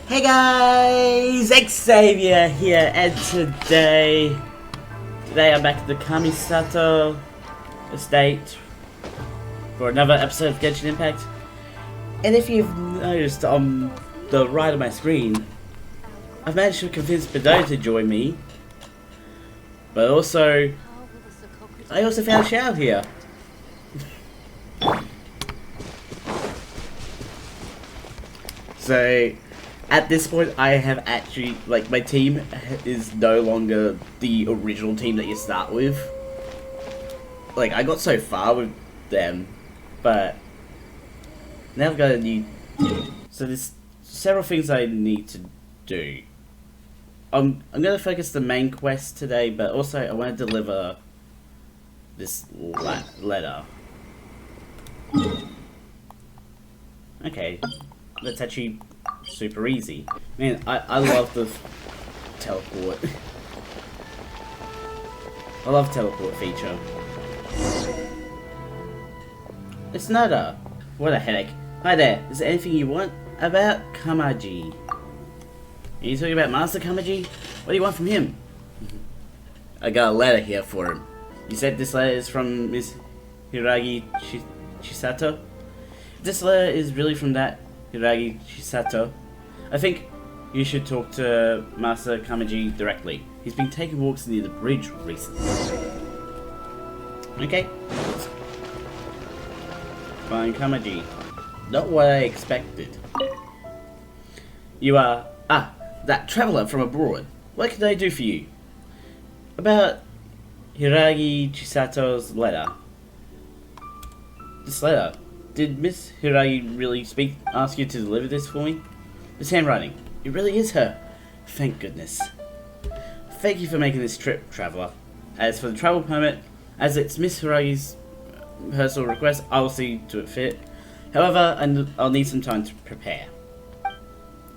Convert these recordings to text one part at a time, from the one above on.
Hey guys, Xavier here, and today I'm back at the Kamisato estate for another episode of Genshin Impact. And if you've noticed on the right of my screen, I've managed to convince Bedo to join me, but I also found Xiao here. So at this point, I have actually, like, my team is no longer the original team that you start with. Like, I got so far with them, but now I've got a new team. So there's several things I need to do. I'm going to focus the main quest today, but also I want to deliver this letter. Okay, that's actually super easy. Man, I love the teleport. I love teleport feature. It's Nada. What a headache. Hi there, is there anything you want about Kamaji? Are you talking about Master Kamaji? What do you want from him? I got a letter here for him. You said this letter is from Miss Hiragi Chisato? If this letter is really from that Hiragi Chisato, I think you should talk to Master Kamaji directly. He's been taking walks near the bridge recently. Okay. Fine, Kamaji. Not what I expected. You are... that traveller from abroad. What can I do for you? About Hiragi Chisato's letter. This letter. Did Miss Hiragi really ask you to deliver this for me? This handwriting. It really is her. Thank goodness. Thank you for making this trip, traveller. As for the travel permit, as it's Miss Hiragi's personal request, I will see to it fit. However, I'll need some time to prepare.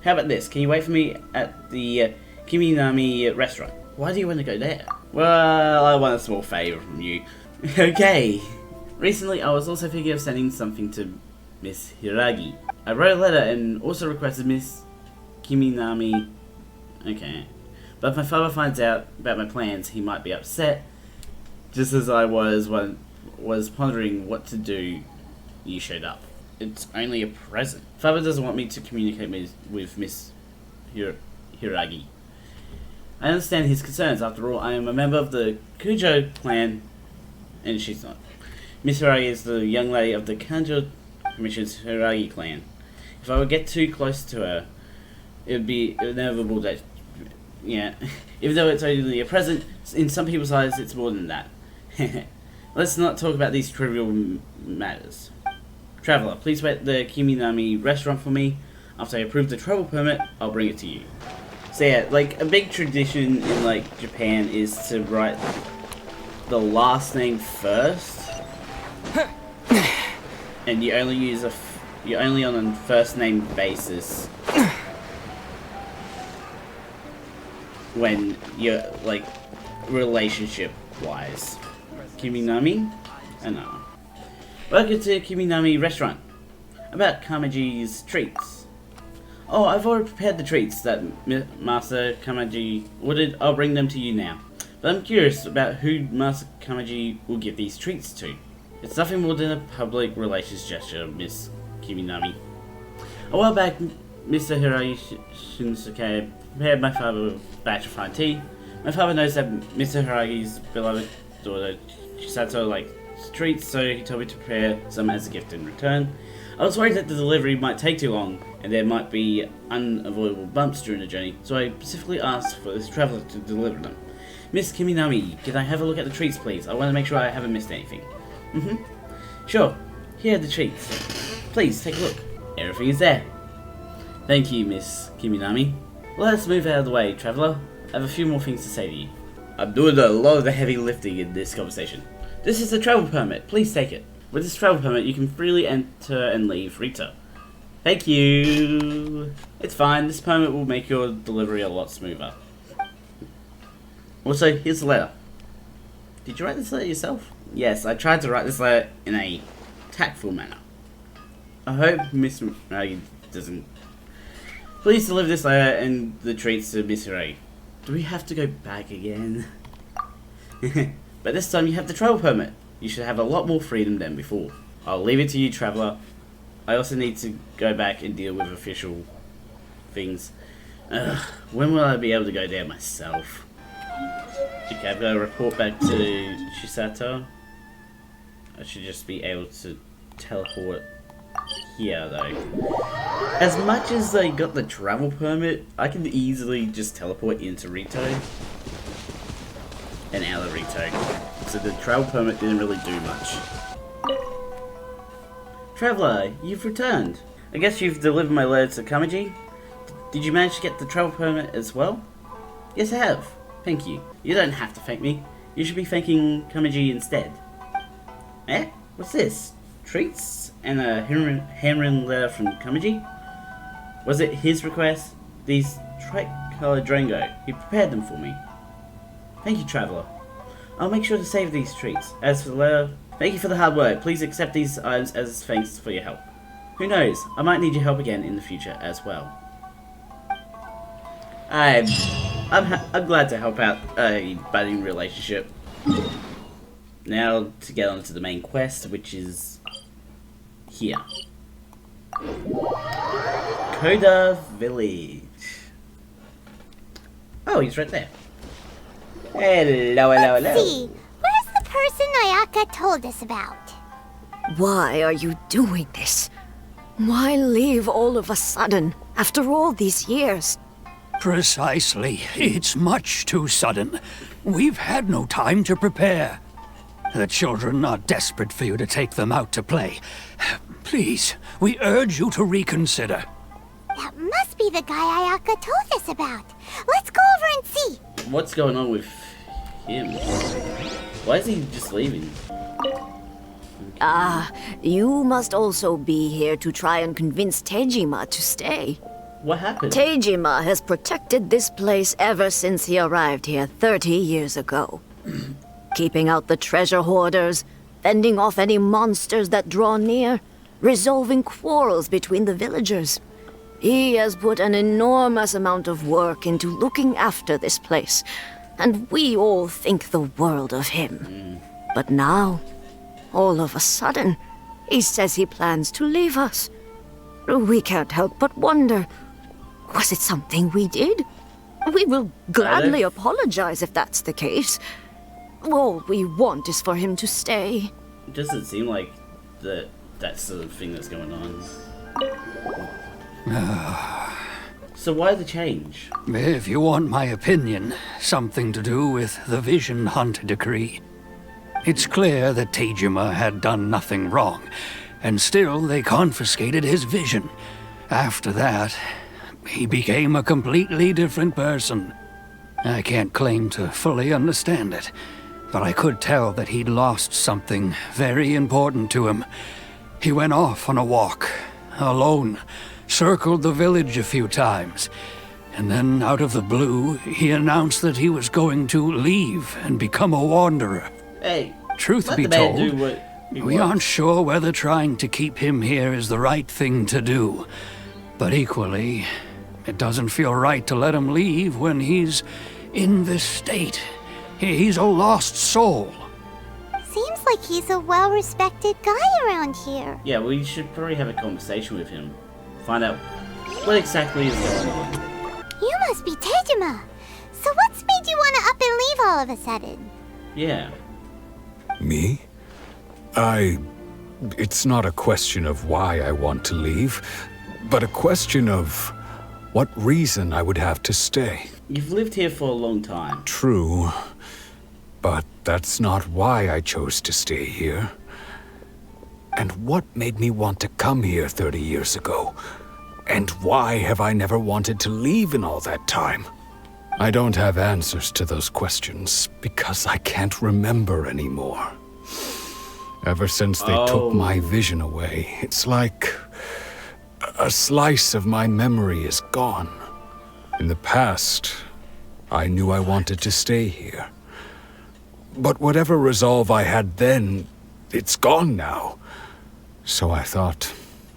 How about this? Can you wait for me at the Kiminami restaurant? Why do you want to go there? Well, I want a small favour from you. Okay. Recently, I was also thinking of sending something to Miss Hiragi. I wrote a letter and also requested Miss Kiminami. Okay. But if my father finds out about my plans, he might be upset. Just as I was pondering what to do, you showed up. It's only a present. Father doesn't want me to communicate with Miss Hiragi. I understand his concerns. After all, I am a member of the Kujo clan, and she's not. Miss Hiragi is the young lady of the Kanjo Commission's Hiragi clan. If I would get too close to her, it would be inevitable that, yeah, even though it's only a present, in some people's eyes it's more than that. Let's not talk about these trivial matters. Traveller, please wait at the Kiminami restaurant for me. After I approve the travel permit, I'll bring it to you. So yeah, like, a big tradition in, like, Japan is to write the last name first. And you only use you're only on a first name basis when you're, like, relationship wise. Kiminami? I know. Welcome to Kiminami restaurant. About Kamaji's treats. Oh, I've already prepared the treats that Master Kamaji ordered. I'll bring them to you now. But I'm curious about who Master Kamaji will give these treats to. It's nothing more than a public relations gesture, Miss Kiminami. A while back, Mr. Hiragi Shinsuke prepared my father a batch of fine tea. My father knows that Mr. Hiragi's beloved daughter Chisato likes treats, so he told me to prepare some as a gift in return. I was worried that the delivery might take too long, and there might be unavoidable bumps during the journey, so I specifically asked for this traveller to deliver them. Miss Kiminami, can I have a look at the treats, please? I want to make sure I haven't missed anything. Sure. Here are the treats. Please, take a look. Everything is there. Thank you, Miss Kiminami. Let's move out of the way, traveller. I have a few more things to say to you. I'm doing a lot of the heavy lifting in this conversation. This is a travel permit. Please take it. With this travel permit, you can freely enter and leave Rita. Thank you. It's fine. This permit will make your delivery a lot smoother. Also, here's the letter. Did you write this letter yourself? Yes, I tried to write this letter in a tactful manner. I hope Miss Maggie doesn't Please deliver this letter and the treats to Miss Ray. Do we have to go back again? But this time you have the travel permit. You should have a lot more freedom than before. I'll leave it to you, traveller. I also need to go back and deal with official things. When will I be able to go there myself? Okay, I've got to report back to Shisato. I should just be able to teleport here, though. As much as I got the travel permit, I can easily just teleport into Rito and out of Rito. So the travel permit didn't really do much. Traveller, you've returned. I guess you've delivered my letter to Kamaji? Did you manage to get the travel permit as well? Yes, I have. Thank you. You don't have to thank me. You should be thanking Kamaji instead. Eh? What's this? Treats? And a handwritten letter from Kamaji? Was it his request? These tricolor Drango. He prepared them for me. Thank you, Traveller. I'll make sure to save these treats. As for the letter, thank you for the hard work. Please accept these items as thanks for your help. Who knows? I might need your help again in the future as well. I'm glad to help out a budding relationship. Now to get on to the main quest, which is here. Koda Village. Oh, he's right there. Hello. Let's see. Where's the person Ayaka told us about? Why are you doing this? Why leave all of a sudden, after all these years? Precisely. It's much too sudden. We've had no time to prepare. The children are desperate for you to take them out to play. Please, we urge you to reconsider. That must be the guy Ayaka told us about. Let's go over and see. What's going on with him? Why is he just leaving? You must also be here to try and convince Tejima to stay. What happened? Tejima has protected this place ever since he arrived here 30 years ago. Keeping out the treasure hoarders, fending off any monsters that draw near, resolving quarrels between the villagers. He has put an enormous amount of work into looking after this place, and we all think the world of him. But now, all of a sudden, he says he plans to leave us. We can't help but wonder, was it something we did? We will gladly apologize if that's the case. All we want is for him to stay. It doesn't seem like that's the thing that's going on. So why the change? If you want my opinion, something to do with the Vision Hunt decree. It's clear that Tejima had done nothing wrong, and still they confiscated his vision. After that, he became a completely different person. I can't claim to fully understand it, but I could tell that he'd lost something very important to him. He went off on a walk, alone, circled the village a few times, and then out of the blue, he announced that he was going to leave and become a wanderer. Hey, Truth be told, we aren't sure whether trying to keep him here is the right thing to do. But equally, it doesn't feel right to let him leave when he's in this state. He's a lost soul. Seems like he's a well-respected guy around here. Yeah, we should probably have a conversation with him. Find out what exactly is going on. You must be Tejima. So what's made you want to up and leave all of a sudden? Yeah. Me? It's not a question of why I want to leave, but a question of what reason I would have to stay. You've lived here for a long time. True, but that's not why I chose to stay here. And what made me want to come here 30 years ago? And why have I never wanted to leave in all that time? I don't have answers to those questions because I can't remember anymore. Ever since they took my vision away, it's like a slice of my memory is gone. In the past, I knew I wanted to stay here. But whatever resolve I had then, it's gone now. So I thought,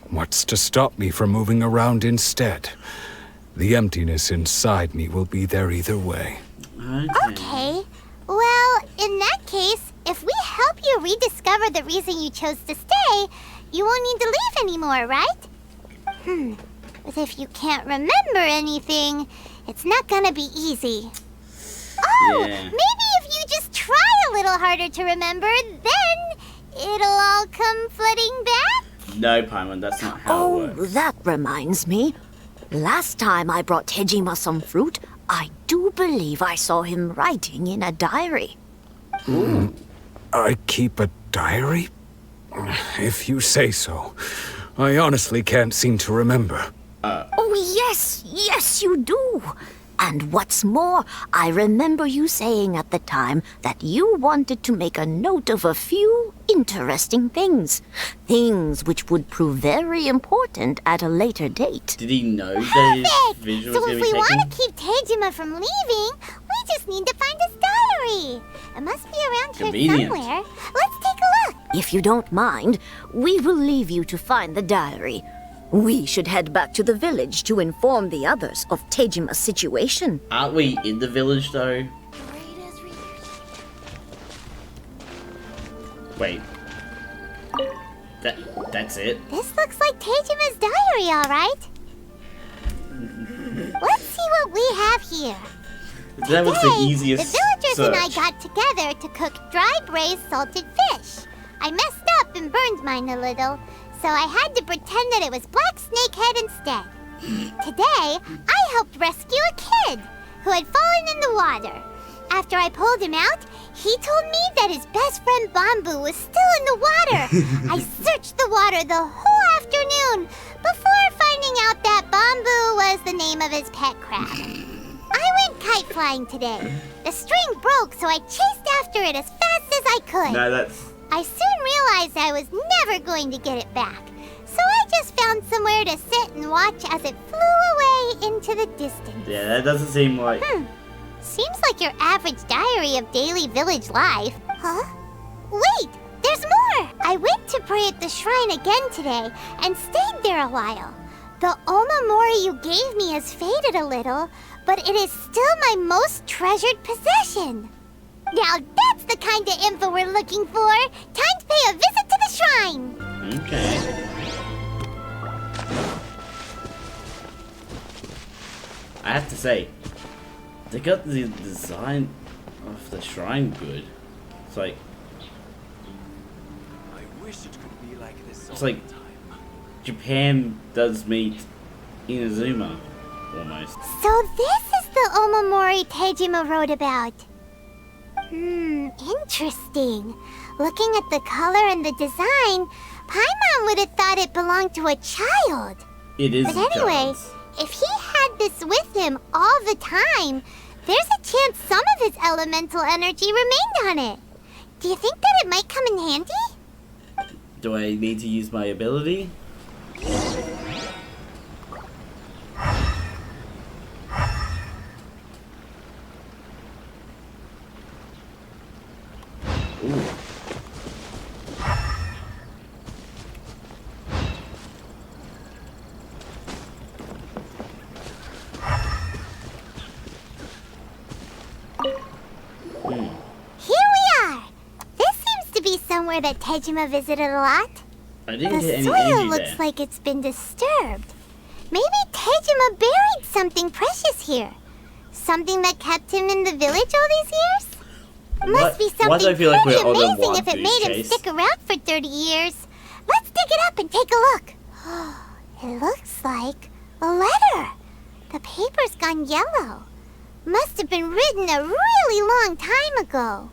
what's to stop me from moving around instead? The emptiness inside me will be there either way. Okay. Well, in that case, if we help you rediscover the reason you chose to stay, you won't need to leave anymore, right? But if you can't remember anything, it's not gonna be easy. Oh, Yeah. maybe if you just try a little harder to remember, then it'll all come flooding back? No, Paimon, that's not how Oh, it works. that reminds me. Last time I brought Tejima some fruit, I do believe I saw him writing in a diary. I keep a diary? If you say so. I honestly can't seem to remember. Oh, yes, you do. And what's more, I remember you saying at the time that you wanted to make a note of a few interesting things. Things which would prove very important at a later date. Did he know that his Perfect! vision was So going if to be we taken? want to keep Tejima from leaving, we just need to find his diary. It must be around here Convenient. somewhere. Let's take a look. If you don't mind, we will leave you to find the diary. We should head back to the village to inform the others of Tejima's situation. Aren't we in the village, though? Wait. That's it? This looks like Tejima's diary, all right. Let's see what we have here. That was the Today, easiest the villagers and I search. got together to cook dry braised salted fish. I messed up and burned mine a little, so I had to pretend that it was black snakehead instead. Today, I helped rescue a kid who had fallen in the water. After I pulled him out, he told me that his best friend Bamboo was still in the water. I searched the water the whole afternoon before finding out that Bamboo was the name of his pet crab. I went kite flying today. The string broke, so I chased after it as fast as I could. No, that's... I soon realized I was never going to get it back, so I just found somewhere to sit and watch as it flew away into the distance. Yeah, that doesn't seem like... Seems like your average diary of daily village life. Huh? Wait, there's more! I went to pray at the shrine again today and stayed there a while. The Omamori you gave me has faded a little, but it is still my most treasured possession. Now that's the kind of info we're looking for. Time to pay a visit to the shrine. Okay. I have to say, they got the design of the shrine good. It's like... I wish it could be like this It's all like the time. Japan does meet Inazuma, almost. So this is the Omamori Tejima wrote about. Interesting. Looking at the color and the design, Paimon would have thought it belonged to a child. It is But a anyway, chance. if he had this with him all the time, there's a chance some of his elemental energy remained on it. Do you think that it might come in handy? Do I need to use my ability? Ooh. Here we are. This seems to be somewhere that Tejima visited a lot. I didn't The get any soil energy looks there. like it's been disturbed. Maybe Tejima buried something precious here. Something that kept him in the village all these years? Must be Why do I something feel like pretty we're on a amazing wild if it goose made him chase? stick around for 30 years. Let's dig it up and take a look. It looks like a letter. The paper's gone yellow. Must have been written a really long time ago.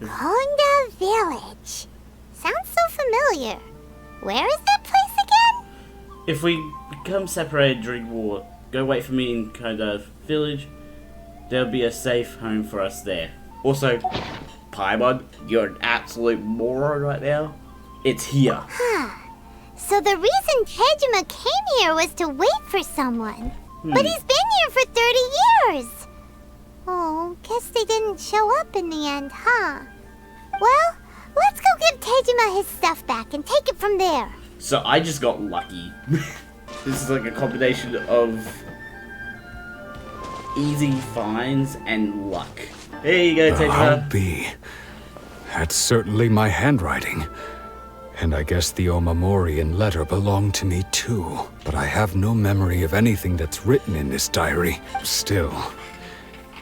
Konda Village. Sounds so familiar. Where is that place again? If we become separated during war, go wait for me in Konda Village. There'll be a safe home for us there. Also, Paimon, you're an absolute moron right now. It's here. So the reason Tejima came here was to wait for someone. But he's been here for 30 years. Oh, guess they didn't show up in the end, huh? Well, let's go give Tejima his stuff back and take it from there. So I just got lucky. This is like a combination of easy finds and luck. Here you go, I'll Tejima. be. That's certainly my handwriting. And I guess the Omamorian letter belonged to me too. But I have no memory of anything that's written in this diary. Still,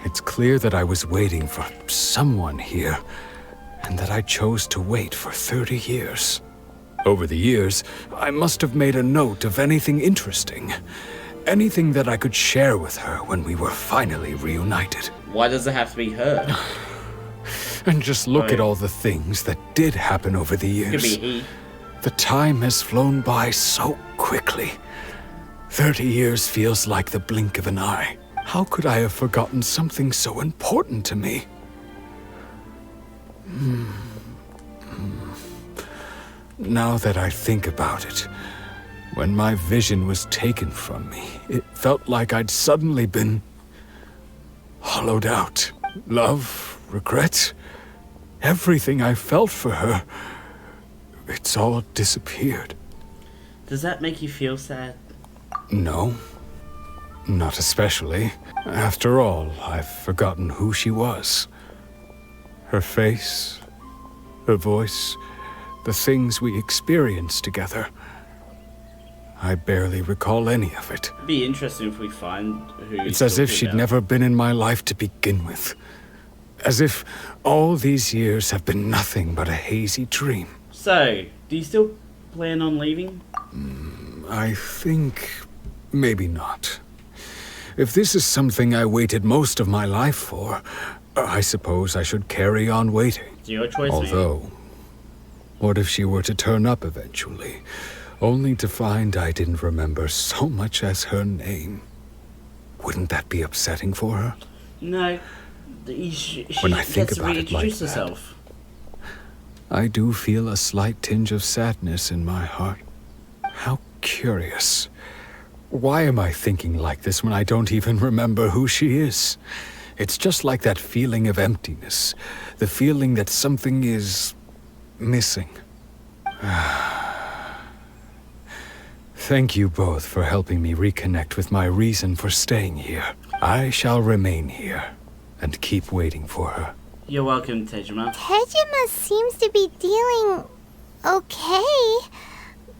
it's clear that I was waiting for someone here, and that I chose to wait for 30 years. Over the years, I must have made a note of anything interesting. Anything that I could share with her when we were finally reunited. Why does it have to be her? And just look at all the things that did happen over the Could years. be he. The time has flown by so quickly. 30 years feels like the blink of an eye. How could I have forgotten something so important to me? Now that I think about it, when my vision was taken from me, it felt like I'd suddenly been hollowed out. Love, regret, everything I felt for her, it's all disappeared. Does that make you feel sad? No, not especially. After all, I've forgotten who she was. Her face, her voice, the things we experienced together. I barely recall any of it. It'd be interesting if we find who. It's as if she'd never been in my life to begin with. As if all these years have been nothing but a hazy dream. So, do you still plan on leaving? I think maybe not. If this is something I waited most of my life for, I suppose I should carry on waiting. It's your choice, man. Although, what if she were to turn up eventually, only to find I didn't remember so much as her name? Wouldn't that be upsetting for her? No. She When I think gets to about it like reintroduce that. herself. I do feel a slight tinge of sadness in my heart. How curious. Why am I thinking like this when I don't even remember who she is? It's just like that feeling of emptiness. The feeling that something is missing. Thank you both for helping me reconnect with my reason for staying here. I shall remain here and keep waiting for her. You're welcome, Tejima. Tejima seems to be dealing okay,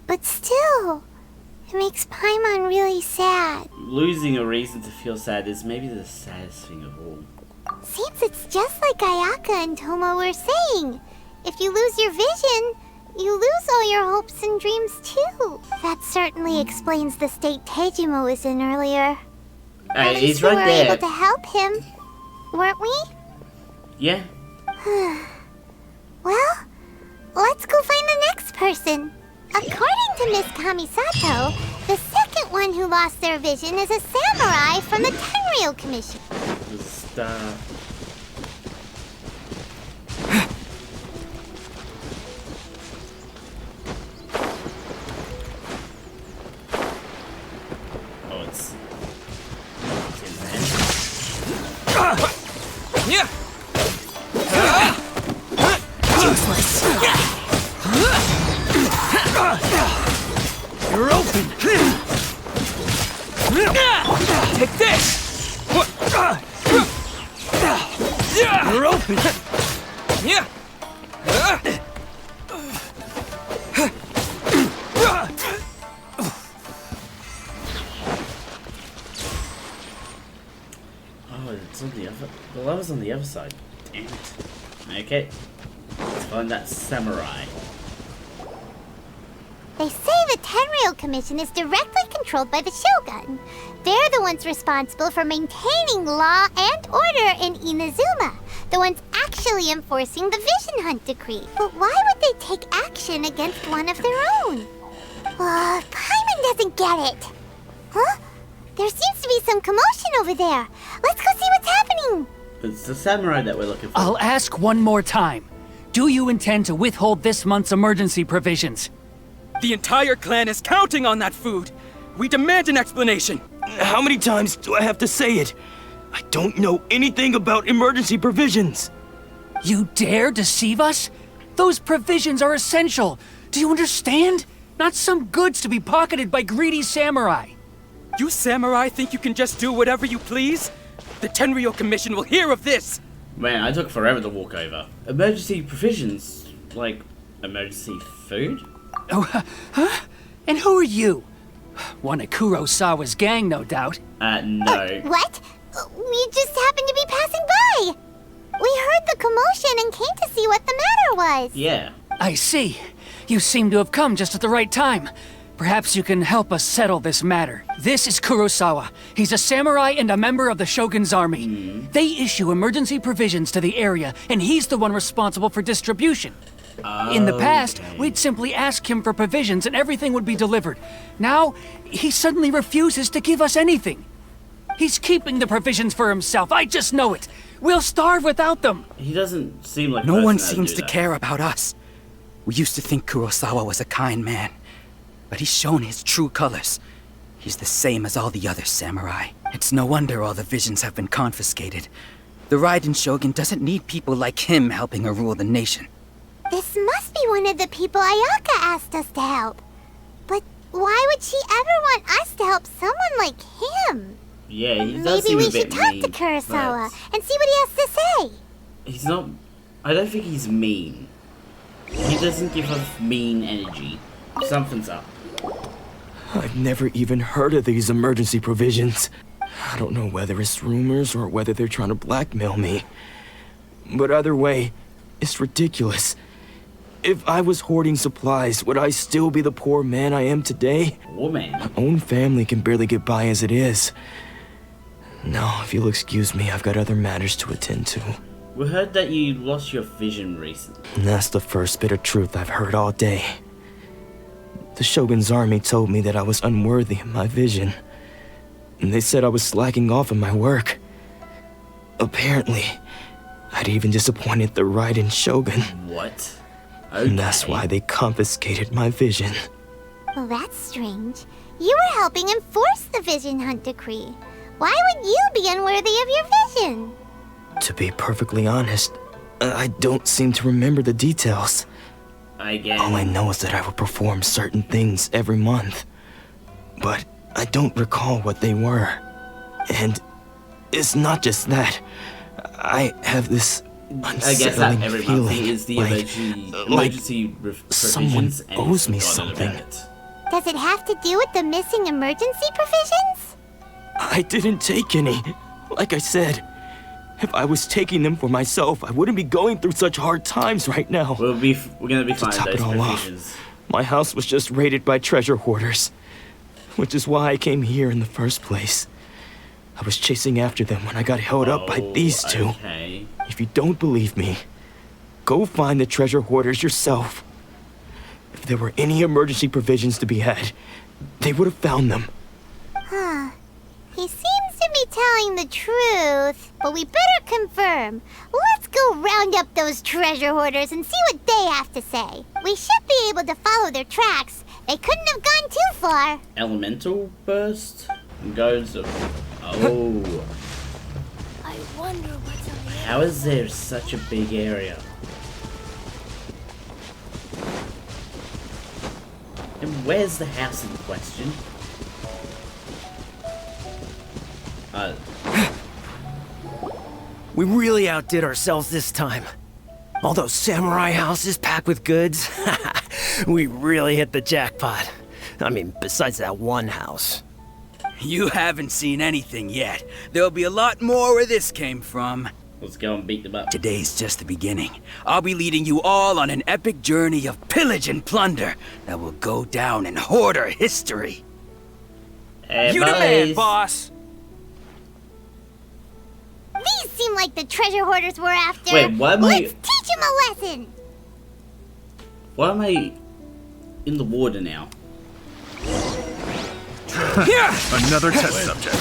but still, it makes Paimon really sad. Losing a reason to feel sad is maybe the saddest thing of all. Seems it's just like Ayaka and Tomo were saying. If you lose your vision, you lose all your hopes and dreams too. That certainly explains the state Tejima was in earlier. At least He's we right were there. able to help him, weren't we? Yeah. Well, let's go find the next person. According to Miss Kamisato, the second one who lost their vision is a samurai from the Tenryou Commission. Just, Oh, it's in there. Yeah. You're open. Take this. You're open. Yeah. Oh, it's on the other. The lever's on the other side. Damn it. Okay. Let's find that samurai. They say the Tenryou Commission is directly controlled by the Shogun. They're the ones responsible for maintaining law and order in Inazuma. The ones actually enforcing the Vision Hunt Decree. But why would they take action against one of their own? Paimon doesn't get it. Huh? There seems to be some commotion over there. Let's go see what's happening. It's the samurai that we're looking for. I'll ask one more time. Do you intend to withhold this month's emergency provisions? The entire clan is counting on that food. We demand an explanation. How many times do I have to say it? I don't know anything about emergency provisions. You dare deceive us? Those provisions are essential. Do you understand? not some goods to be pocketed by greedy samurai. You samurai think you can just do whatever you please? The Tenryou Commission will hear of this! Man, I took forever to walk over. Emergency provisions, like emergency food? Oh, huh? And who are you? One of Kurosawa's gang, no doubt. No. What? We just happened to be passing by. We heard the commotion and came to see what the matter was. Yeah. I see. You seem to have come just at the right time. Perhaps you can help us settle this matter. This is Kurosawa. He's a samurai and a member of the Shogun's army. They issue emergency provisions to the area, and he's the one responsible for distribution. In the past, we'd simply ask him for provisions and everything would be delivered. Now, he suddenly refuses to give us anything. He's keeping the provisions for himself, I just know it. We'll starve without them. He doesn't seem like a No person one that would seems do to that. care about us. We used to think Kurosawa was a kind man, but he's shown his true colors. He's the same as all the other samurai. It's no wonder all the visions have been confiscated. The Raiden Shogun doesn't need people like him helping her rule the nation. This must be one of the people Ayaka asked us to help. But why would she ever want us to help someone like him? Yeah, he does Maybe seem we a bit should talk mean, to Kurosawa but and see what he has to say. he's not... I don't think he's mean. He doesn't give off mean energy. Something's up. I've never even heard of these emergency provisions. I don't know whether it's rumors or whether they're trying to blackmail me. But either way, it's ridiculous. If I was hoarding supplies, would I still be the poor man I am today? Poor man. My own family can barely get by as it is. Now, if you'll excuse me, I've got other matters to attend to. We heard that you lost your vision recently. And that's the first bit of truth I've heard all day. The Shogun's army told me that I was unworthy of my vision. And they said I was slacking off in my work. Apparently, I'd even disappointed the Raiden Shogun. What? And that's why they confiscated my vision. Well, that's strange. You were helping enforce the Vision Hunt Decree. Why would you be unworthy of your vision? To be perfectly honest, I don't seem to remember the details. Again. All I know is that I would perform certain things every month. But I don't recall what they were. And it's not just that. I have this I guess that unsettling every month feeling is the like emergency someone provisions and owes me he's forgotten something. about it. Does it have to do with the missing emergency provisions? I didn't take any. Like I said, if I was taking them for myself, I wouldn't be going through such hard times right now. We're gonna be fine top with it those all off, provisions. my house was just raided by treasure hoarders, which is why I came here in the first place. I was chasing after them when I got held up by these two. Okay. If you don't believe me, go find the treasure hoarders yourself. If there were any emergency provisions to be had, they would have found them. Huh. He seems to be telling the truth, but we better confirm. Let's go round up those treasure hoarders and see what they have to say. We should be able to follow their tracks. They couldn't have gone too far. Elemental burst goes. Oh. I wonder what's on the How is there such a big area? And where's the house in question? We really outdid ourselves this time. All those samurai houses packed with goods. We really hit the jackpot. I mean, besides that one house. You haven't seen anything yet. There'll be a lot more where this came from. Let's go and beat them up. Today's just the beginning. I'll be leading you all on an epic journey of pillage and plunder that will go down in hoarder history. Hey, You the man, boss. These seem like the treasure hoarders we're after. Wait, why am Let's I- teach them a lesson. Why am I in the water now? Another test subject.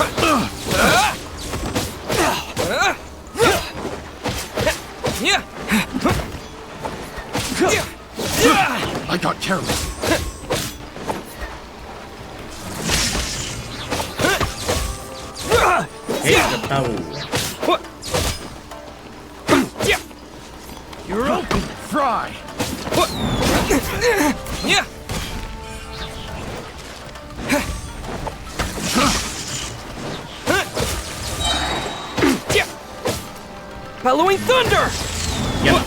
I got careless. Hit the bow. You're open. Fry. Bellowing thunder! Yep.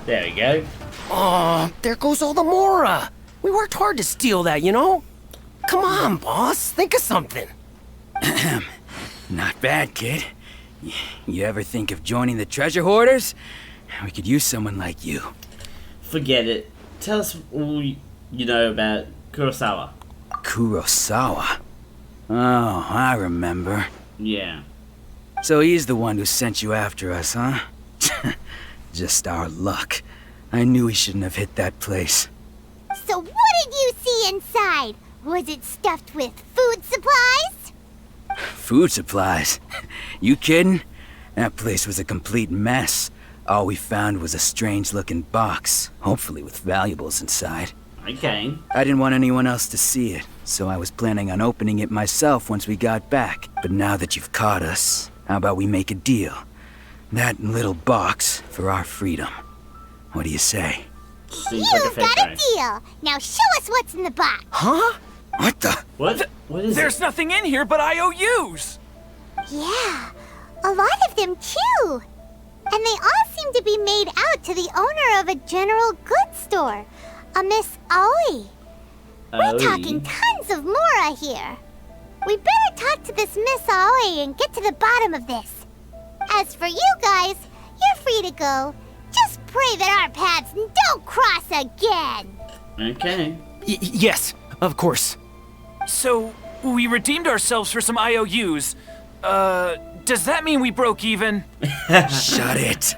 There we go. Aw, there goes all the Mora. We worked hard to steal that, you know? Come on, boss. Think of something. Not bad, kid. You ever think of joining the treasure hoarders? We could use someone like you. Forget it. Tell us all you know about Kurosawa. Kurosawa? Oh, I remember. Yeah. So he's the one who sent you after us, huh? Just our luck. I knew he shouldn't have hit that place. So what did you see inside? Was it stuffed with food supplies? Food supplies? You kidding? That place was a complete mess. All we found was a strange-looking box, hopefully with valuables inside. Okay. I didn't want anyone else to see it, so I was planning on opening it myself once we got back. But now that you've caught us, how about we make a deal? That little box for our freedom. What do you say? Seems like a You've fair got a trade. deal. Now show us what's in the box. Huh? What the? What? What is There's it? nothing in here but IOUs! Yeah, a lot of them too. And they all seem to be made out to the owner of a general goods store, a Miss Aoi. We're talking tons of Mora here. We better talk to this Miss Aoi and get to the bottom of this. As for you guys, you're free to go. Just pray that our paths don't cross again. Okay. Yes, of course. So, we redeemed ourselves for some IOUs. Does that mean we broke even? Shut it.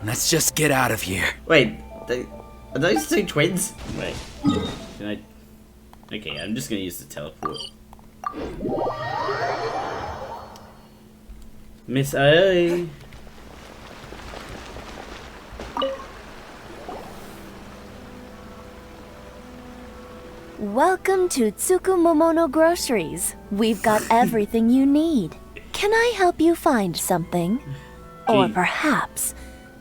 Let's just get out of here. Wait, are those two twins? Wait, can I? Okay, I'm just gonna use the teleport. Miss Aoi. Welcome to Tsukumomono Groceries. We've got everything you need. Can I help you find something? Or Gee. perhaps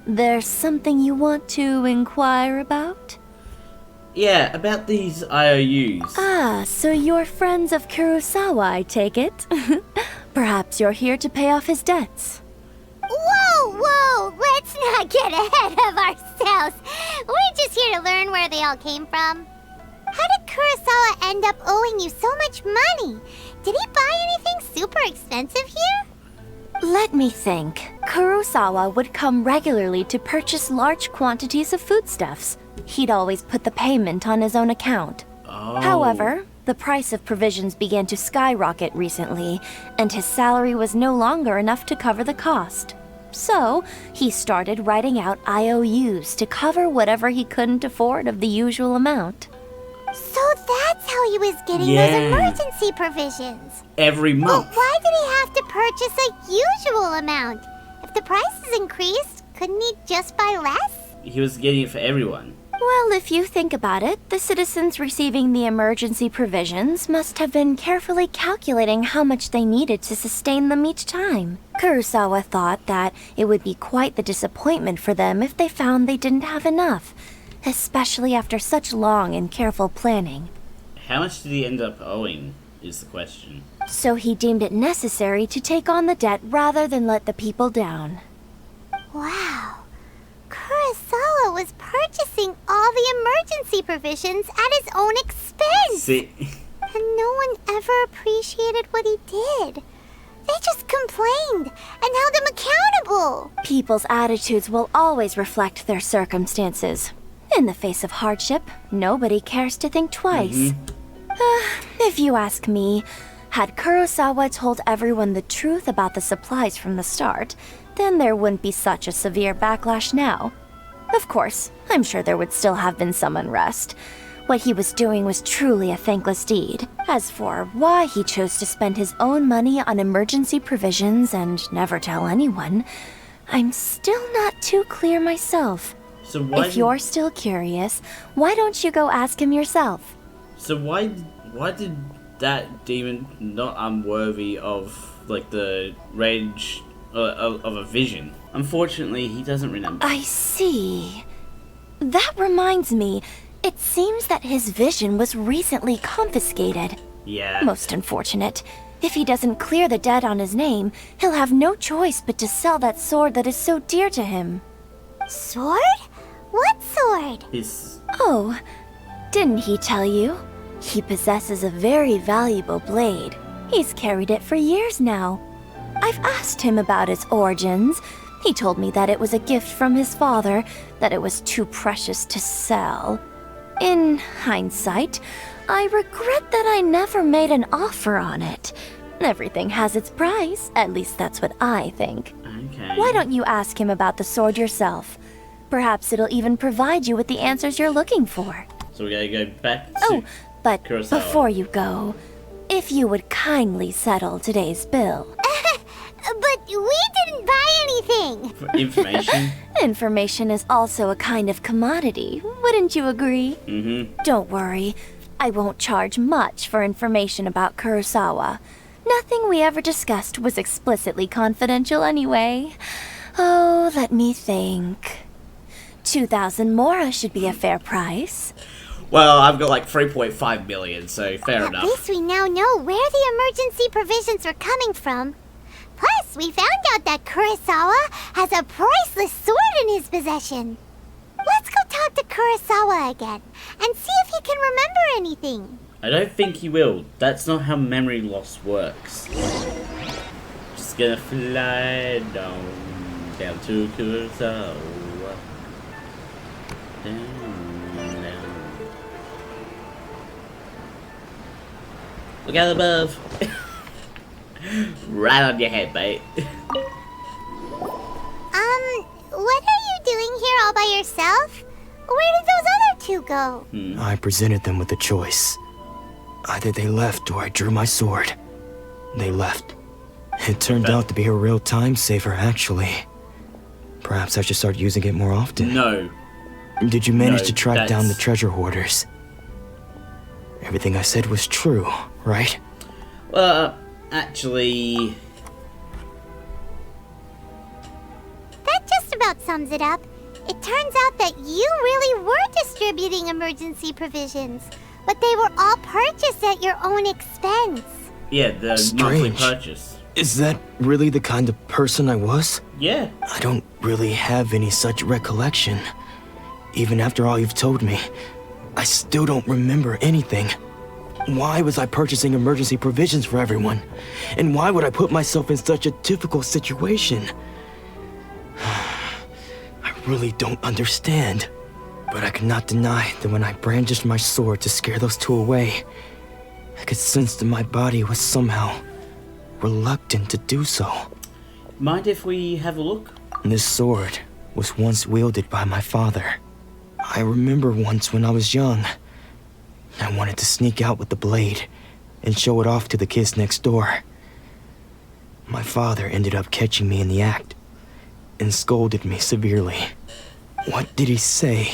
there's something you want to inquire about? Yeah, about these IOUs. Ah, so you're friends of Kurosawa, I take it? Perhaps you're here to pay off his debts. Whoa, let's not get ahead of ourselves. We're just here to learn where they all came from. How did Kurosawa end up owing you so much money? Did he buy anything super expensive here? Let me think. Kurosawa would come regularly to purchase large quantities of foodstuffs. He'd always put the payment on his own account. Oh. However, the price of provisions began to skyrocket recently, and his salary was no longer enough to cover the cost. So, he started writing out IOUs to cover whatever he couldn't afford of the usual amount. So that's how he was getting Yeah. those emergency provisions. Every But month. why did he have to purchase a usual amount? If the prices increased, couldn't he just buy less? He was getting it for everyone. Well, if you think about it, the citizens receiving the emergency provisions must have been carefully calculating how much they needed to sustain them each time. Kurosawa thought that it would be quite the disappointment for them if they found they didn't have enough, especially after such long and careful planning. How much did he end up owing, is the question. So he deemed it necessary to take on the debt rather than let the people down. Wow. Kurosawa was purchasing all the emergency provisions at his own expense. See? And no one ever appreciated what he did. They just complained and held him accountable. People's attitudes will always reflect their circumstances. In the face of hardship, nobody cares to think twice. If you ask me, had Kurosawa told everyone the truth about the supplies from the start, then there wouldn't be such a severe backlash now. Of course, I'm sure there would still have been some unrest. What he was doing was truly a thankless deed. As for why he chose to spend his own money on emergency provisions and never tell anyone, I'm still not too clear myself. So why? If you're still curious, why don't you go ask him yourself? So why did that demon not unworthy of like the rage of a vision? Unfortunately, he doesn't remember. I see. That reminds me, it seems that his vision was recently confiscated. Yeah. Most unfortunate. If he doesn't clear the debt on his name, he'll have no choice but to sell that sword that is so dear to him. Sword? What sword? His... Oh, didn't he tell you? He possesses a very valuable blade. He's carried it for years now. I've asked him about its origins. He told me that it was a gift from his father, that it was too precious to sell. In hindsight, I regret that I never made an offer on it. Everything has its price, at least that's what I think. Okay. Why don't you ask him about the sword yourself? Perhaps it'll even provide you with the answers you're looking for. So we're gonna go back to Oh, but Kurosawa. before you go, if you would kindly settle today's bill. But we didn't buy anything. For information. Information is also a kind of commodity, wouldn't you agree? Mm-hmm. Don't worry, I won't charge much for information about Kurosawa. Nothing we ever discussed was explicitly confidential anyway. Oh, let me think. 2,000 mora should be a fair price. Well, I've got like 3.5 million, so fair At enough. least we now know where the emergency provisions are coming from. Plus, we found out that Kurosawa has a priceless sword in his possession. Let's go talk to Kurosawa again and see if he can remember anything. I don't think he will. That's not how memory loss works. Just gonna fly down to Kurosawa. Down. Look out above. Right on your head, mate. What are you doing here all by yourself? Where did those other two go? I presented them with a choice. Either they left or I drew my sword. They left. It turned out to be a real time saver, actually. Perhaps I should start using it more often. No. Did you manage No, to track down the that's- treasure hoarders? Everything I said was true, right? Well, actually... That just about sums it up. It turns out that you really were distributing emergency provisions, but they were all purchased at your own expense. Yeah, the monthly Strange. purchase. Is that really the kind of person I was? Yeah. I don't really have any such recollection. Even after all you've told me, I still don't remember anything. Why was I purchasing emergency provisions for everyone? And why would I put myself in such a difficult situation? I really don't understand. But I cannot deny that when I brandished my sword to scare those two away, I could sense that my body was somehow reluctant to do so. Mind if we have a look? This sword was once wielded by my father. I remember once when I was young, I wanted to sneak out with the blade and show it off to the kids next door. My father ended up catching me in the act and scolded me severely. What did he say?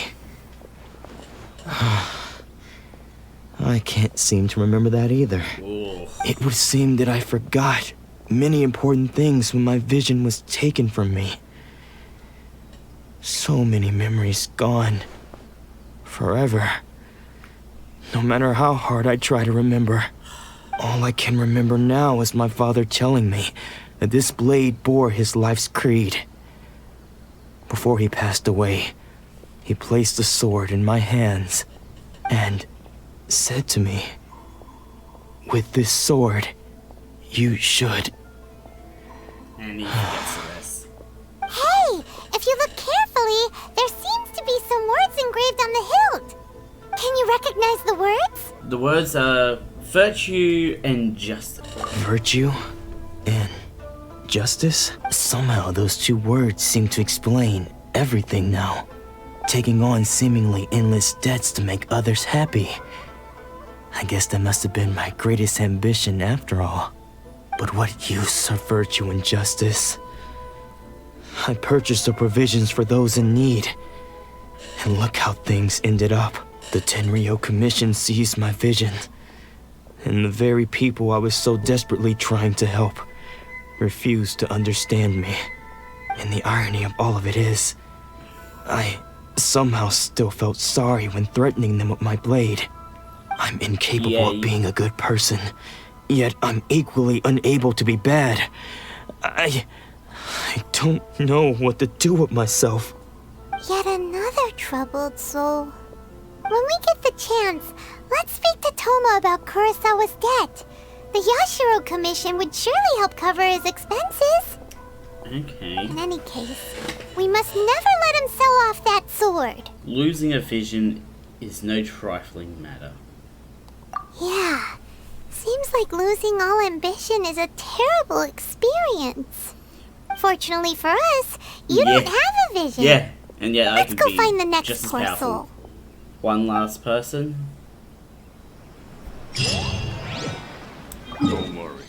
I can't seem to remember that either. Ooh. It would seem that I forgot many important things when my vision was taken from me. So many memories gone. Forever. No matter how hard I try to remember, all I can remember now is my father telling me that this blade bore his life's creed. Before he passed away, he placed the sword in my hands and said to me, "With this sword, you should..." And he forgets the rest. Hey, if you look carefully, there seems to be some words engraved on the hilt. Can you recognize the words? The words are virtue and justice. Virtue and justice? Somehow those two words seem to explain everything now. Taking on seemingly endless debts to make others happy. I guess that must have been my greatest ambition after all. But what use are virtue and justice? I purchased the provisions for those in need. And look how things ended up. The Tenryo Commission seized my vision. And the very people I was so desperately trying to help refused to understand me. And the irony of all of it is, I somehow still felt sorry when threatening them with my blade. I'm incapable of being a good person, yet I'm equally unable to be bad. I don't know what to do with myself. Yet another troubled soul. When we get the chance, let's speak to Toma about Kurosawa's debt. The Yashiro Commission would surely help cover his expenses. Okay. In any case, we must never let him sell off that sword. Losing a vision is no trifling matter. Yeah. Seems like losing all ambition is a terrible experience. Fortunately for us, you don't have a vision. Yeah, and yet Let's I can go be find the next just as poor powerful. soul. One last person. Don't worry.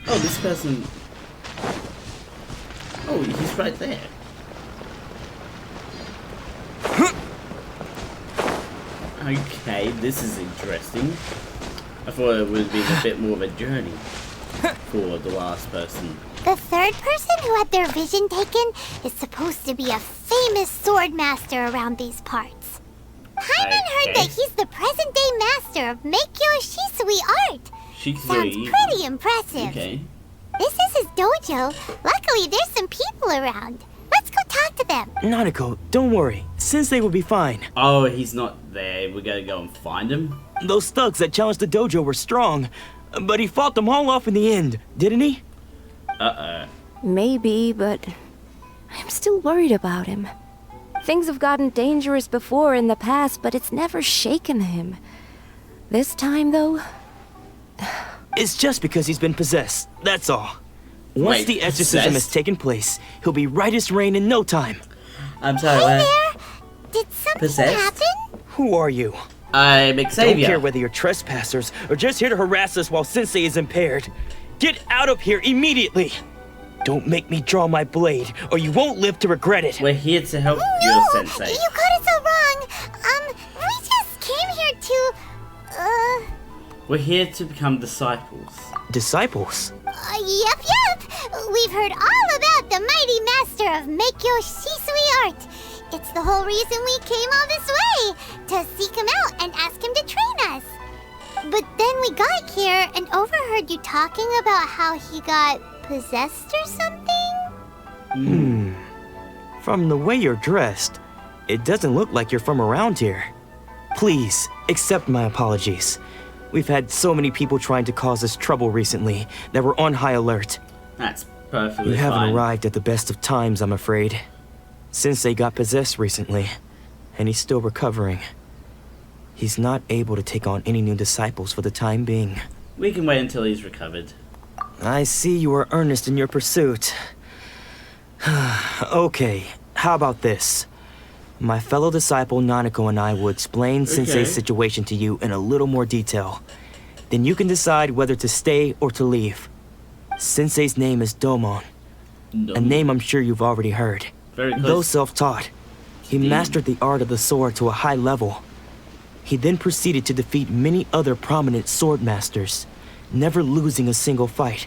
Oh, this person. Oh, he's right there. Okay, this is interesting. I thought it would be a bit more of a journey for the last person. The third person who had their vision taken is supposed to be a famous sword master around these parts. Paimon heard that he's the present-day master of Meikyo Shisui art. Sounds pretty impressive. Okay. This is his dojo. Luckily, there's some people around. Let's go talk to them. Nanako, don't worry. Sensei will be fine. Oh, he's not there. We gotta go and find him. Those thugs that challenged the dojo were strong, but he fought them all off in the end, didn't he? Maybe, but I'm still worried about him. Things have gotten dangerous before in the past, but it's never shaken him. This time, though... It's just because he's been possessed, that's all. Once the exorcism has taken place, he'll be right as rain in no time. I'm sorry, Hey there! Did something happen? Who are you? I'm Don't Xavier. care whether you're trespassers or just here to harass us while Sensei is impaired. Get out of here immediately! Don't make me draw my blade, or you won't live to regret it. We're here to help your sensei. You got it so wrong. We just came here to, We're here to become disciples. Disciples? Yep. We've heard all about the mighty master of Meikyo Shisui art. It's the whole reason we came all this way, to seek him out and ask him to train us. But then we got here and overheard you talking about how he got possessed or something? From the way you're dressed, it doesn't look like you're from around here. Please, accept my apologies. We've had so many people trying to cause us trouble recently that we're on high alert. That's perfectly You haven't fine. arrived at the best of times, I'm afraid. Sensei got possessed recently, and he's still recovering. He's not able to take on any new disciples for the time being. We can wait until he's recovered. I see you are earnest in your pursuit. Okay, how about this? My fellow disciple Nanako and I will explain Sensei's situation to you in a little more detail. Then you can decide whether to stay or to leave. Sensei's name is Domon, a name I'm sure you've already heard. Very close. Though self-taught, he mastered the art of the sword to a high level. He then proceeded to defeat many other prominent sword masters, never losing a single fight.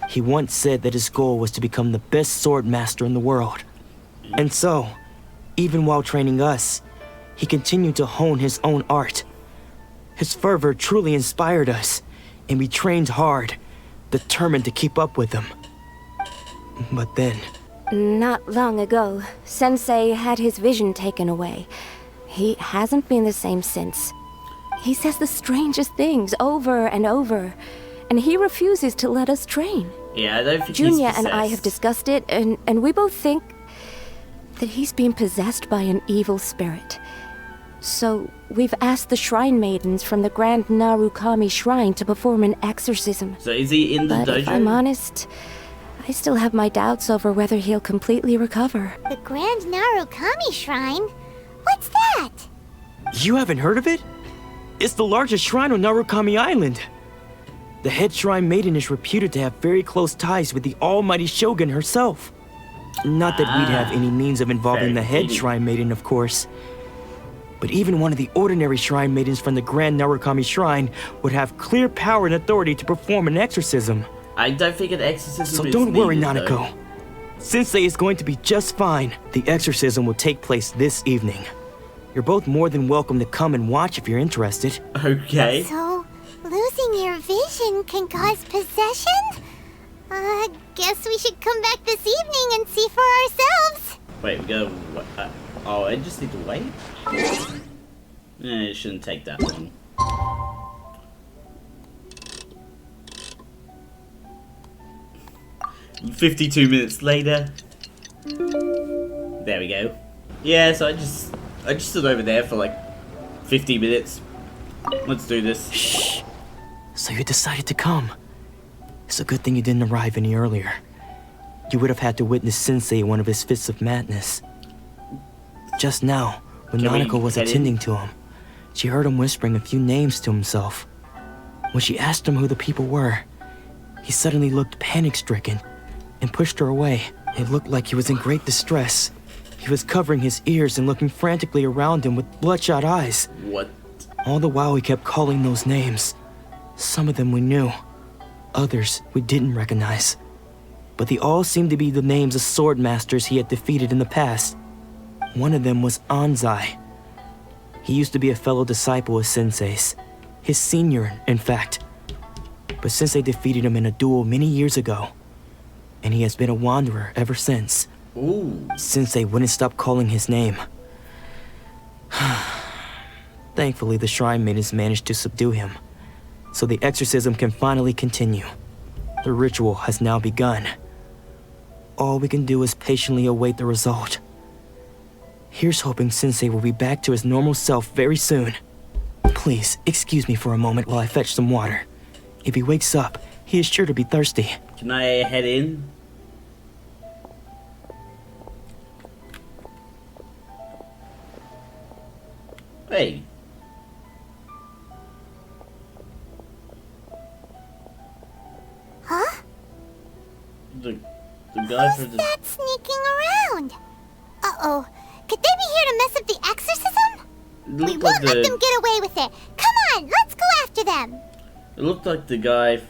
He once said that his goal was to become the best sword master in the world. And so, even while training us, he continued to hone his own art. His fervor truly inspired us, and we trained hard, determined to keep up with him. But then... Not long ago, Sensei had his vision taken away. He hasn't been the same since. He says the strangest things over and over, and he refuses to let us train. Yeah, I don't think Junya he's and I have possessed. discussed it, and we both think that he's been possessed by an evil spirit. So we've asked the shrine maidens from the Grand Narukami Shrine to perform an exorcism. So is he in the But dojo? if I'm honest, I still have my doubts over whether he'll completely recover. The Grand Narukami Shrine? What's that? You haven't heard of it? It's the largest shrine on Narukami Island. The head shrine maiden is reputed to have very close ties with the almighty shogun herself. Not that we'd have any means of involving the head shrine maiden, of course. But even one of the ordinary shrine maidens from the Grand Narukami Shrine would have clear power and authority to perform an exorcism. I don't think an exorcism So is don't worry, needed, Nanako. though. Sensei is going to be just fine. The exorcism will take place this evening. You're both more than welcome to come and watch if you're interested. Okay. So, losing your vision can cause possession? Guess we should come back this evening and see for ourselves. Wait, we gotta... oh, I just need to wait? It shouldn't take that long. "52 minutes later." There we go. Yeah, so I just stood over there for like 50 minutes. Let's do this. Shh. So you decided to come. It's a good thing you didn't arrive any earlier. You would have had to witness Sensei in one of his fits of madness. Just now, when Can we Nanako was head in? attending to him, she heard him whispering a few names to himself. When she asked him who the people were, he suddenly looked panic-stricken and pushed her away. It looked like he was in great distress. He was covering his ears and looking frantically around him with bloodshot eyes. What? All the while he kept calling those names. Some of them we knew, others we didn't recognize. But they all seemed to be the names of sword masters he had defeated in the past. One of them was Anzai. He used to be a fellow disciple of Sensei's, his senior, in fact. But Sensei defeated him in a duel many years ago, and he has been a wanderer ever since. Ooh. Sensei wouldn't stop calling his name. Thankfully, the shrine maidens managed to subdue him, so the exorcism can finally continue. The ritual has now begun. All we can do is patiently await the result. Here's hoping Sensei will be back to his normal self very soon. Please, excuse me for a moment while I fetch some water. If he wakes up, he is sure to be thirsty. Can I head in? Hey. Huh? The guy for Who's the... that sneaking around? Uh-oh. Could they be here to mess up the exorcism? We looked won't like let them get away with it. Come on, let's go after them. It looked like the guy...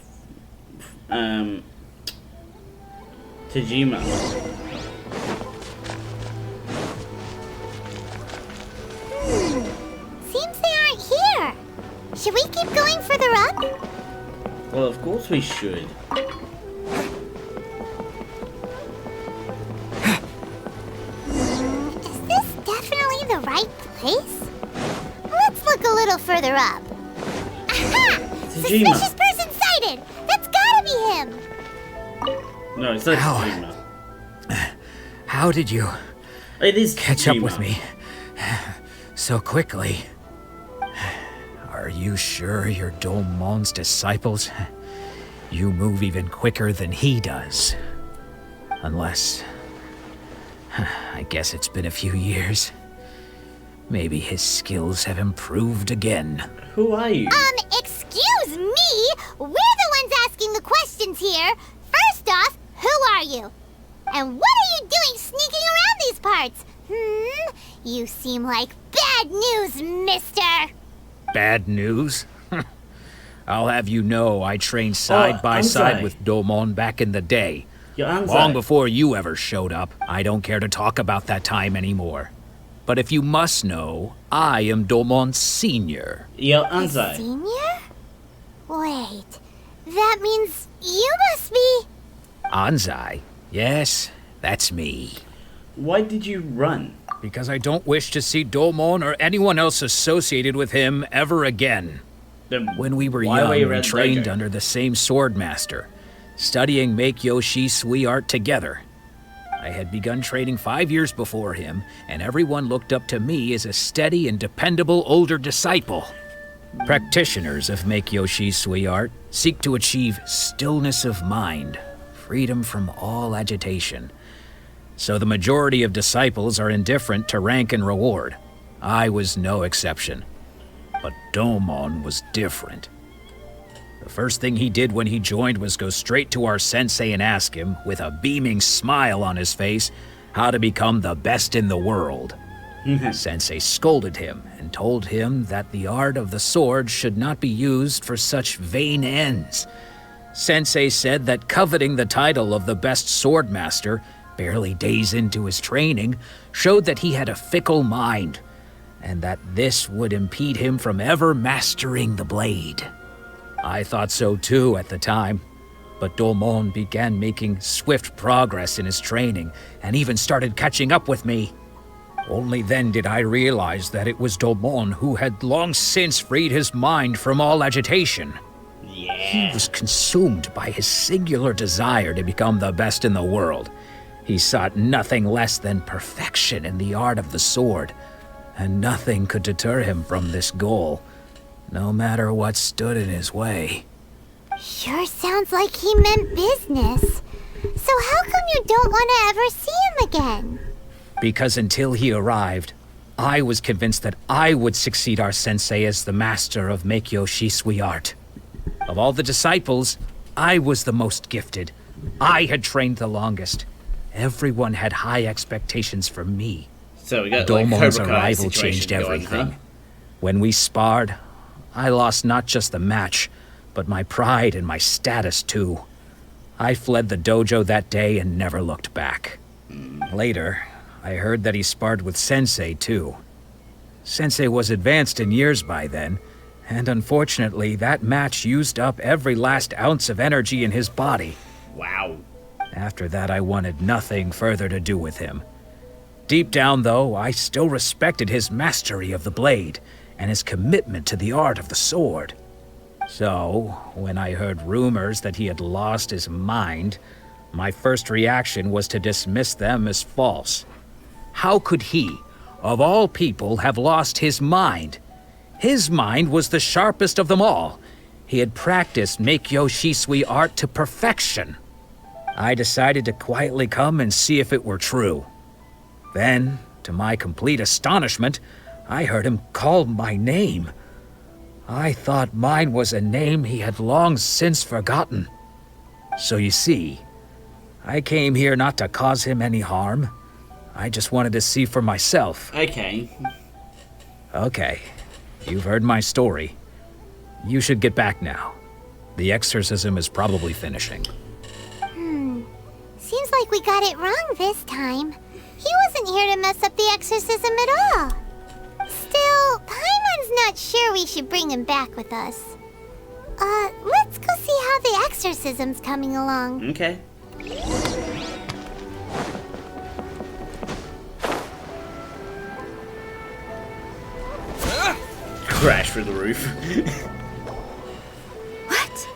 Tajima. Seems they aren't here. Should we keep going further up? Well, of course we should. Is this definitely the right place? Let's look a little further up. Aha! Tajima. Suspicious person sighted! That's gotta be him! No, it's not Ow. Tajima. How did you It is catch up Tajima. with me so quickly? Are you sure you're Domon's disciples? You move even quicker than he does. Unless... I guess it's been a few years. Maybe his skills have improved again. Who are you? Excuse me? We're the ones asking the questions here. First off, who are you? And what are you doing sneaking around these parts? You seem like bad news, mister. Bad news? I'll have you know I trained side by Anzai. side with Domon back in the day. You're Anzai. Long before you ever showed up. I don't care to talk about that time anymore. But if you must know, I am Domon's senior. You're A Anzai. senior? Wait, that means you must be... Anzai? Yes, that's me. Why did you run? Because I don't wish to see Domon or anyone else associated with him ever again. Then When we were why young, you we red trained Dojo? under the same sword master, studying Make-Yoshi Sui art together. I had begun training 5 years before him, and everyone looked up to me as a steady and dependable older disciple. Practitioners of Make-Yoshi Sui art seek to achieve stillness of mind, freedom from all agitation. So the majority of disciples are indifferent to rank and reward. I was no exception. But Domon was different. The first thing he did when he joined was go straight to our sensei and ask him, with a beaming smile on his face, how to become the best in the world. Sensei scolded him and told him that the art of the sword should not be used for such vain ends. Sensei said that coveting the title of the best sword master barely days into his training, showed that he had a fickle mind, and that this would impede him from ever mastering the blade. I thought so too at the time, but Domon began making swift progress in his training, and even started catching up with me. Only then did I realize that it was Domon who had long since freed his mind from all agitation. He was consumed by his singular desire to become the best in the world. He sought nothing less than perfection in the art of the sword, and nothing could deter him from this goal, no matter what stood in his way. Sure sounds like he meant business. So how come you don't want to ever see him again? Because until he arrived, I was convinced that I would succeed our sensei as the master of Meikyo Shisui art. Of all the disciples, I was the most gifted. I had trained the longest. Everyone had high expectations for me. So we got Domon's like, arrival changed everything. When we sparred, I lost not just the match, but my pride and my status too. I fled the dojo that day and never looked back. Later, I heard that he sparred with Sensei too. Sensei was advanced in years by then, and unfortunately that match used up every last ounce of energy in his body. Wow. After that I wanted nothing further to do with him. Deep down though, I still respected his mastery of the blade, and his commitment to the art of the sword. So, when I heard rumors that he had lost his mind, my first reaction was to dismiss them as false. How could he, of all people, have lost his mind? His mind was the sharpest of them all. He had practiced Meikyo Shisui art to perfection. I decided to quietly come and see if it were true. Then, to my complete astonishment, I heard him call my name. I thought mine was a name he had long since forgotten. So you see, I came here not to cause him any harm. I just wanted to see for myself. Okay. Okay. You've heard my story. You should get back now. The exorcism is probably finishing. Seems like we got it wrong this time. He wasn't here to mess up the exorcism at all. Still, Paimon's not sure we should bring him back with us. Let's go see how the exorcism's coming along. Okay. Crash through the roof. What?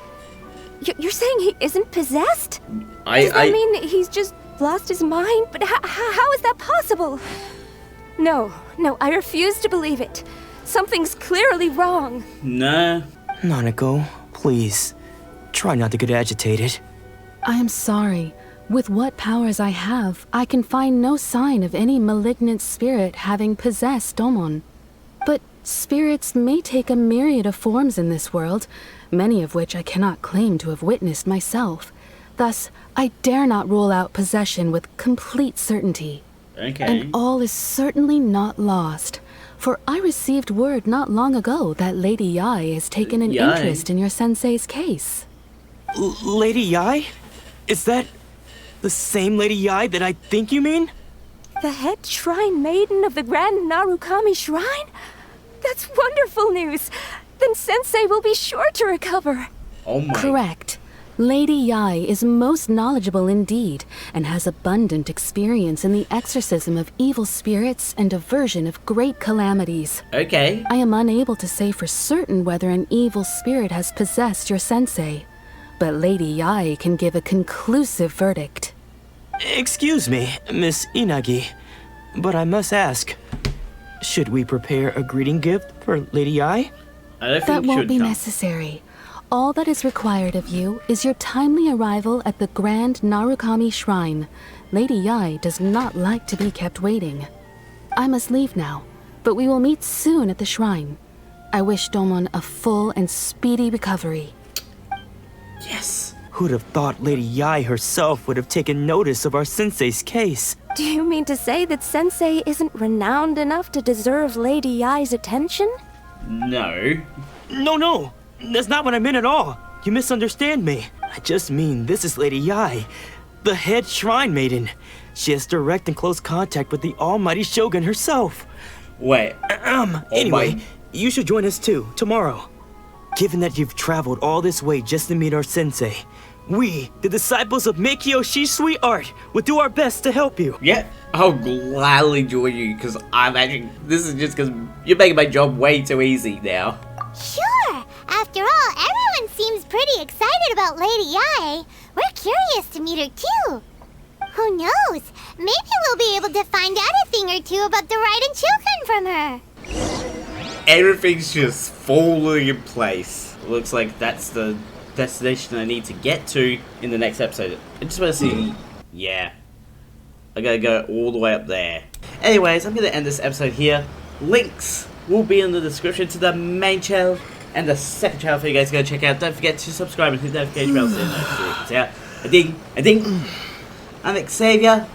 You're saying he isn't possessed? Does that mean he's just lost his mind? But how is that possible? No, I refuse to believe it. Something's clearly wrong. No. Nanako, please, try not to get agitated. I am sorry. With what powers I have, I can find no sign of any malignant spirit having possessed Domon. But spirits may take a myriad of forms in this world, many of which I cannot claim to have witnessed myself. Thus, I dare not rule out possession with complete certainty. Okay. And all is certainly not lost, for I received word not long ago that Lady Yai has taken an interest in your sensei's case. Lady Yai? Is that the same Lady Yai that I think you mean? The head shrine maiden of the Grand Narukami Shrine? That's wonderful news! Then Sensei will be sure to recover. Oh my. Correct. Lady Yai is most knowledgeable indeed, and has abundant experience in the exorcism of evil spirits and aversion of great calamities. Okay. I am unable to say for certain whether an evil spirit has possessed your sensei, but Lady Yai can give a conclusive verdict. Excuse me, Miss Inagi, but I must ask, should we prepare a greeting gift for Lady Yai? I don't think that won't should be come. necessary. All that is required of you is your timely arrival at the Grand Narukami Shrine. Lady Yai does not like to be kept waiting. I must leave now, but we will meet soon at the shrine. I wish Domon a full and speedy recovery. Yes. Who'd have thought Lady Yai herself would have taken notice of our sensei's case? Do you mean to say that Sensei isn't renowned enough to deserve Lady Yai's attention? No. No, that's not what I meant at all. You misunderstand me. I just mean this is Lady Yai, the head shrine maiden. She has direct and close contact with the almighty Shogun herself. Wait. Anyway, you should join us too, tomorrow. Given that you've traveled all this way just to meet our sensei, we, the disciples of Mikio Shisui Art, will do our best to help you. Yeah, I'll gladly join you, because I'm actually... This is just because you're making my job way too easy now. Sure! After all, everyone seems pretty excited about Lady Yae. We're curious to meet her too. Who knows? Maybe we'll be able to find out a thing or two about the Raiden Children from her. Everything's just falling in place. Looks like that's the destination I need to get to in the next episode. I just want to see... Yeah. I gotta go all the way up there. Anyways, I'm gonna end this episode here. Links will be in the description to the main channel and the second channel for you guys to go check out. Don't forget to subscribe and hit the notification bell so you know when it comes out. I ding. I'm Xavier.